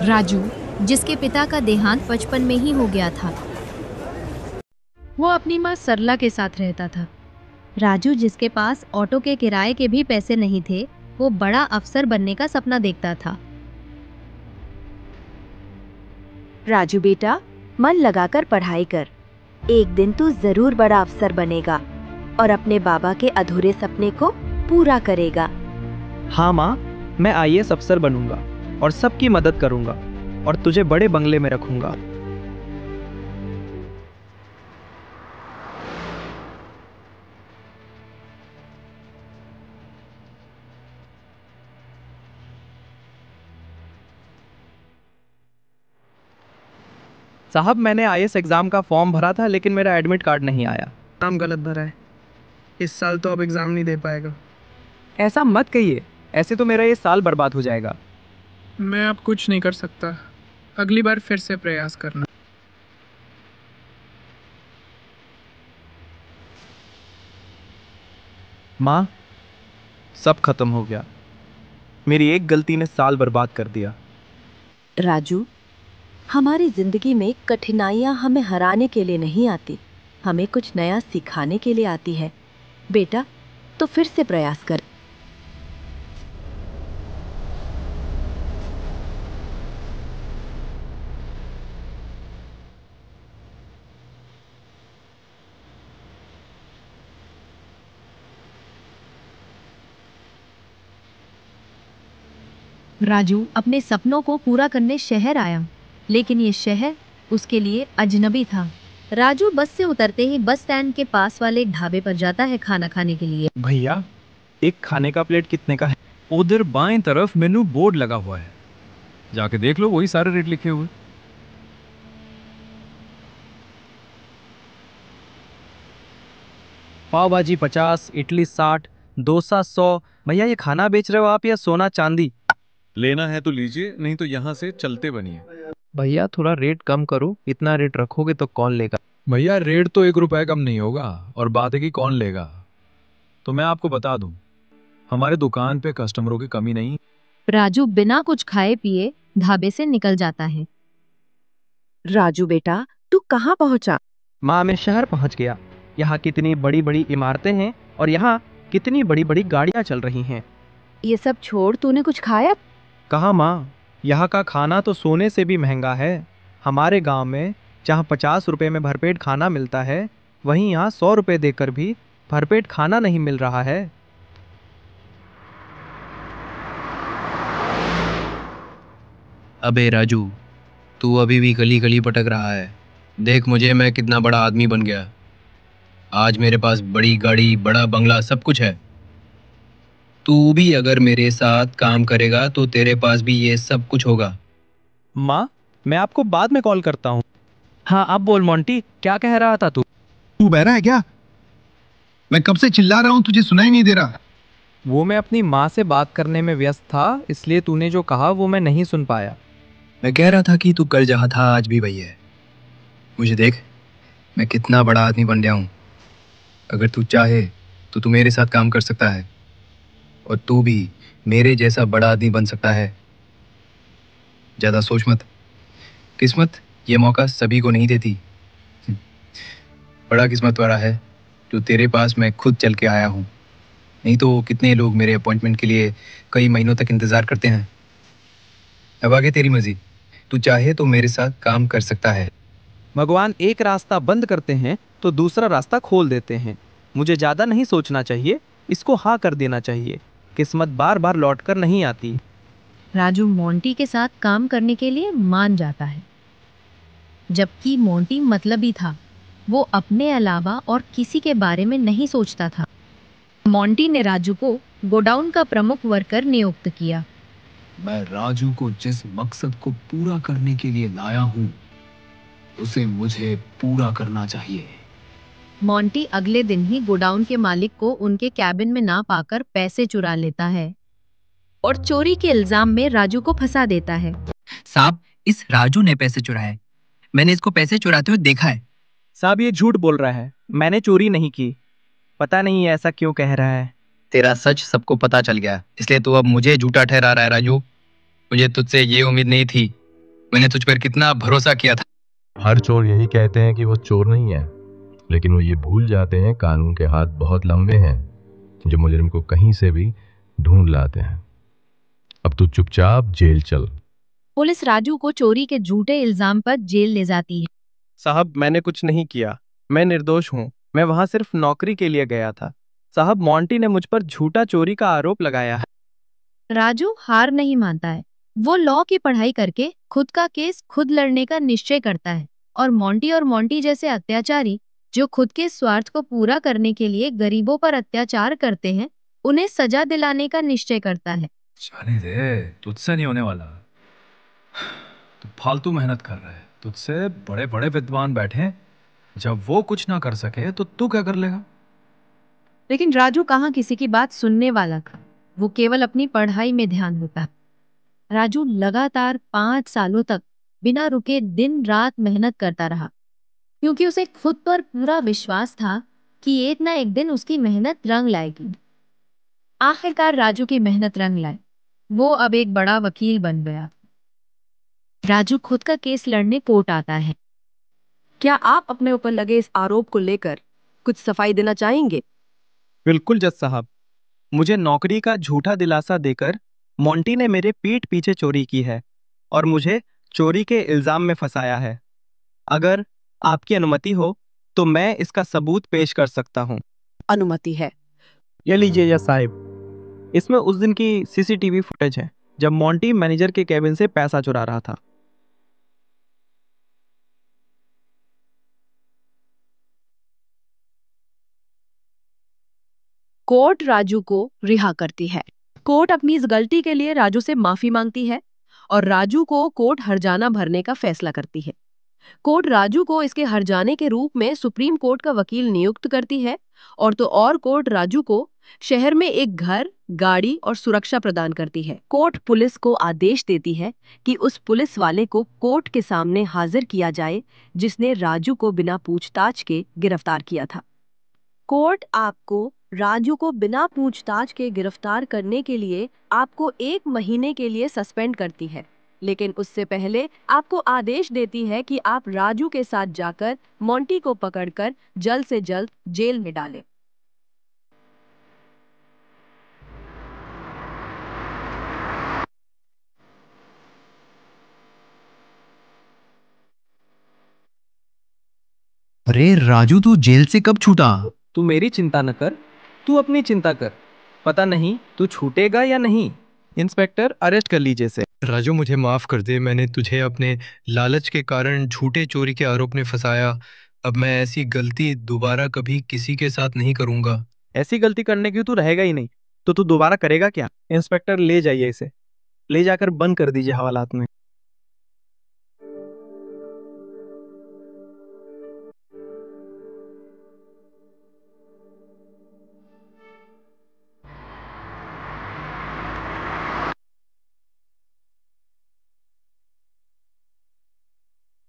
राजू, जिसके पिता का देहांत बचपन में ही हो गया था, वो अपनी माँ सरला के साथ रहता था। राजू, जिसके पास ऑटो के किराए के भी पैसे नहीं थे, वो बड़ा अफसर बनने का सपना देखता था। राजू बेटा, मन लगाकर पढ़ाई कर। एक दिन तू जरूर बड़ा अफसर बनेगा और अपने बाबा के अधूरे सपने को पूरा करेगा। हाँ माँ, मैं आईएएस अफसर बनूंगा और सबकी मदद करूंगा और तुझे बड़े बंगले में रखूंगा। साहब, मैंने आईएएस एग्जाम का फॉर्म भरा था, लेकिन मेरा एडमिट कार्ड नहीं आया। नाम गलत भरा है। इस साल तो अब एग्जाम नहीं दे पाएगा। ऐसा मत कहिए, ऐसे तो मेरा ये साल बर्बाद हो जाएगा। मैं अब कुछ नहीं कर सकता। अगली बार फिर से प्रयास करना। माँ, सब खत्म हो गया। मेरी एक गलती ने साल बर्बाद कर दिया। राजू, हमारी जिंदगी में कठिनाइयाँ हमें हराने के लिए नहीं आती, हमें कुछ नया सिखाने के लिए आती है। बेटा, तो फिर से प्रयास कर। राजू अपने सपनों को पूरा करने शहर आया, लेकिन ये शहर उसके लिए अजनबी था। राजू बस से उतरते ही बस स्टैंड के पास वाले एक ढाबे पर जाता है खाना खाने के लिए। भैया, एक खाने का प्लेट कितने का है? उधर बाएं तरफ मेनू बोर्ड लगा हुआ है, जाके देख लो, वही सारे रेट लिखे हुए। पाव भाजी 50, इडली 60, डोसा 100। भैया, ये खाना बेच रहे हो आप या सोना चांदी? लेना है तो लीजिए, नहीं तो यहाँ से चलते बनिए। भैया, थोड़ा रेट कम करो, इतना रेट रखोगे तो कौन लेगा? भैया, रेट तो 1 रुपए कम नहीं होगा, और बात है कि कौन लेगा। तो मैं आपको बता दूं, हमारे दुकान पे कस्टमरों की कमी नहीं। राजू बिना कुछ खाए पिए ढाबे से निकल जाता है। राजू बेटा, तू कहाँ पहुँचा? माँ, मैं शहर पहुँच गया। यहाँ कितनी बड़ी बड़ी इमारतें हैं और यहाँ कितनी बड़ी बड़ी गाड़ियाँ चल रही हैं। ये सब छोड़, तूने कुछ खाया? कहाँ माँ, यहाँ का खाना तो सोने से भी महंगा है। हमारे गांव में जहाँ 50 रुपए में भरपेट खाना मिलता है, वहीं यहाँ 100 रुपए देकर भी भरपेट खाना नहीं मिल रहा है। अबे राजू, तू अभी भी गली गली भटक रहा है। देख मुझे, मैं कितना बड़ा आदमी बन गया। आज मेरे पास बड़ी गाड़ी, बड़ा बंगला, सब कुछ है। तू भी अगर मेरे साथ काम करेगा तो तेरे पास भी ये सब कुछ होगा। माँ, मैं आपको बाद में कॉल करता हूँ। हाँ, अब बोल मोंटी, क्या कह रहा था तू? तू बहरा है क्या? मैं कब से चिल्ला रहा हूँ, तुझे सुनाई नहीं दे रहा? वो मैं अपनी माँ से बात करने में व्यस्त था, इसलिए तूने जो कहा वो मैं नहीं सुन पाया। मैं कह रहा था कि तू कल जहाँ था आज भी वही है। मुझे देख, मैं कितना बड़ा आदमी बन गया हूँ। अगर तू चाहे तो तू मेरे साथ काम कर सकता है, और तू भी मेरे जैसा बड़ा आदमी बन सकता है। ज़्यादा सोच मत, किस्मत ये मौका सभी को नहीं देती। बड़ा किस्मत वाला है जो तेरे पास मैं खुद चल के आया हूँ। नहीं तो कितने लोग मेरे अपॉइंटमेंट के लिए कई महीनों तक इंतज़ार करते हैं। अब आगे तेरी मर्जी, तू चाहे तो मेरे साथ काम कर सकता है। भगवान एक रास्ता बंद करते हैं तो दूसरा रास्ता खोल देते हैं। मुझे ज़्यादा नहीं सोचना चाहिए, इसको हाँ कर देना चाहिए। किस्मत बार बार लौट कर नहीं आती। राजू मोंटी के साथ काम करने के लिए मान जाता है, जबकि मोंटी मतलबी था। वो अपने अलावा और किसी के बारे में नहीं सोचता था। मोंटी ने राजू को गोडाउन का प्रमुख वर्कर नियुक्त किया। मैं राजू को जिस मकसद को पूरा करने के लिए लाया हूँ, उसे मुझे पूरा करना चाहिए। मोंटी अगले दिन ही गोडाउन के मालिक को उनके कैबिन में ना पाकर पैसे चुरा लेता है और चोरी के इल्जाम में राजू को फंसा देता है। साहब, इस राजू ने पैसे चुराए। मैंने इसको पैसे चुराते हुए देखा है। साहब, ये झूठ बोल रहा है, मैंने चोरी नहीं की। पता नहीं ऐसा क्यों कह रहा है। तेरा सच सबको पता चल गया, इसलिए तू अब मुझे झूठा ठहरा रहा है राजू। मुझे तुझसे ये उम्मीद नहीं थी। मैंने तुझ पर कितना भरोसा किया था। हर चोर यही कहते हैं कि वो चोर नहीं है, लेकिन वो ये भूल जाते हैं कानून के हाथ बहुत लंबे हैं जो मुजरिम को कहीं से भी ढूंढ लाते हैं। अब तू चुपचाप जेल चल। पुलिस राजू को चोरी के झूठे इल्जाम पर जेल ले जाती है। साहब, मैंने कुछ नहीं किया, मैं निर्दोष हूँ। मैं वहां सिर्फ नौकरी के लिए गया था। साहब, मोंटी ने मुझ पर झूठा चोरी का आरोप लगाया है। राजू हार नहीं मानता है। वो लॉ की पढ़ाई करके खुद का केस खुद लड़ने का निश्चय करता है और मोंटी जैसे अत्याचारी जो खुद के स्वार्थ को पूरा करने के लिए गरीबों पर अत्याचार करते हैं, उन्हें सजा दिलाने का निश्चय करता है। जाने दे, तुझसे नहीं होने वाला। तू फालतू मेहनत कर रहा है। तुझसे बड़े बड़े विद्वान बैठे हैं। जब वो कुछ ना कर सके तो तू क्या कर लेगा? लेकिन राजू कहाँ किसी की बात सुनने वाला था। वो केवल अपनी पढ़ाई में ध्यान देता। राजू लगातार 5 सालों तक बिना रुके दिन रात मेहनत करता रहा, क्योंकि उसे खुद पर पूरा विश्वास था कि एक ना एक दिन उसकी मेहनत रंग लाएगी। आखिरकार राजू की मेहनत रंग लाई। वो अब एक बड़ा वकील बन गया। राजू खुद का केस लड़ने कोर्ट आता है। क्या आप अपने ऊपर लगे इस आरोप को लेकर कुछ सफाई देना चाहेंगे? बिल्कुल जज साहब, मुझे नौकरी का झूठा दिलासा देकर मोंटी ने मेरे पीठ पीछे चोरी की है और मुझे चोरी के इल्जाम में फंसाया है। अगर आपकी अनुमति हो तो मैं इसका सबूत पेश कर सकता हूँ। अनुमति है। ये लीजिए जज साहिब, इसमें उस दिन की सीसीटीवी फुटेज है जब मोंटी मैनेजर के केबिन से पैसा चुरा रहा था। कोर्ट राजू को रिहा करती है। कोर्ट अपनी इस गलती के लिए राजू से माफी मांगती है और राजू को कोर्ट हर्जाना भरने का फैसला करती है। कोर्ट राजू को इसके हर्जाने के रूप में सुप्रीम कोर्ट का वकील नियुक्त करती है और कोर्ट राजू को शहर में एक घर, गाड़ी और सुरक्षा प्रदान करती है। कोर्ट पुलिस को आदेश देती है कि उस पुलिस वाले को कोर्ट के सामने हाजिर किया जाए जिसने राजू को बिना पूछताछ के गिरफ्तार किया था। कोर्ट आपको राजू को बिना पूछताछ के गिरफ्तार करने के लिए आपको 1 महीने के लिए सस्पेंड करती है, लेकिन उससे पहले आपको आदेश देती है कि आप राजू के साथ जाकर मोंटी को पकड़कर जल्द से जल्द जेल में डालें। अरे राजू, तू जेल से कब छूटा? तू मेरी चिंता न कर, तू अपनी चिंता कर। पता नहीं तू छूटेगा या नहीं। इंस्पेक्टर, अरेस्ट कर लीजिए इसे। राजू, मुझे माफ कर दे। मैंने तुझे अपने लालच के कारण झूठे चोरी के आरोप में फंसाया। अब मैं ऐसी गलती दोबारा कभी किसी के साथ नहीं करूंगा। ऐसी गलती करने की तू रहेगा ही नहीं, तो तू दोबारा करेगा क्या? इंस्पेक्टर, ले जाइए इसे, ले जाकर बंद कर दीजिए हवालात में।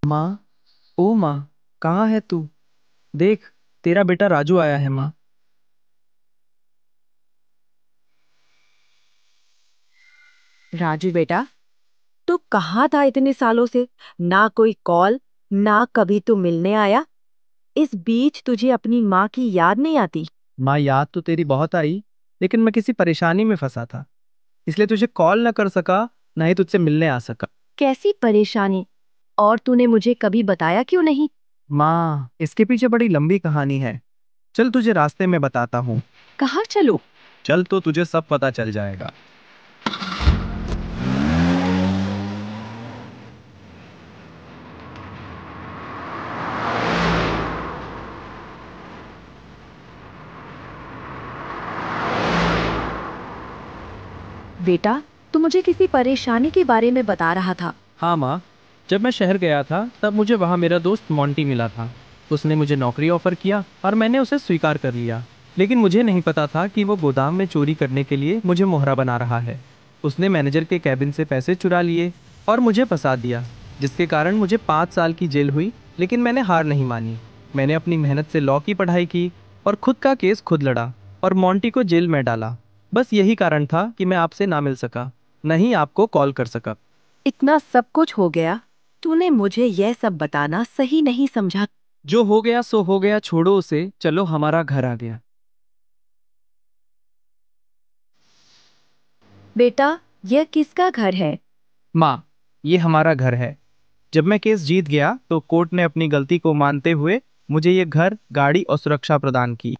माँ, ओ माँ, कहाँ है तू? देख, तेरा बेटा राजू आया है माँ। राजू बेटा, तू कहाँ था इतने सालों से? ना कोई कॉल, ना कभी तू मिलने आया। इस बीच तुझे अपनी माँ की याद नहीं आती? माँ, याद तो तेरी बहुत आई, लेकिन मैं किसी परेशानी में फंसा था, इसलिए तुझे कॉल न कर सका, ना ही तुझसे मिलने आ सका। कैसी परेशानी? और तूने मुझे कभी बताया क्यों नहीं? माँ, इसके पीछे बड़ी लंबी कहानी है। चल तुझे रास्ते में बताता हूँ। कहाँ चलो? चल तो तुझे सब पता चल जाएगा। बेटा, तू मुझे किसी परेशानी के बारे में बता रहा था। हाँ माँ, जब मैं शहर गया था तब मुझे वहाँ मेरा दोस्त मोंटी मिला था। उसने मुझे नौकरी ऑफर किया और मैंने उसे स्वीकार कर लिया, लेकिन मुझे नहीं पता था कि वो गोदाम में चोरी करने के लिए मुझे मोहरा बना रहा है। उसने मैनेजर के कैबिन से पैसे चुरा लिए और मुझे फंसा दिया, जिसके कारण मुझे 5 साल की जेल हुई। लेकिन मैंने हार नहीं मानी। मैंने अपनी मेहनत से लॉ की पढ़ाई की और खुद का केस खुद लड़ा। और मोंटी को जेल में डाला। बस यही कारण था कि मैं आपसे ना मिल सका, नहीं आपको कॉल कर सका। इतना सब कुछ हो गया, तूने मुझे यह सब बताना सही नहीं समझा। जो हो गया सो हो गया, छोड़ो उसे, चलो हमारा घर आ गया। बेटा, यह किसका घर है? माँ, ये हमारा घर है। जब मैं केस जीत गया तो कोर्ट ने अपनी गलती को मानते हुए मुझे ये घर, गाड़ी और सुरक्षा प्रदान की।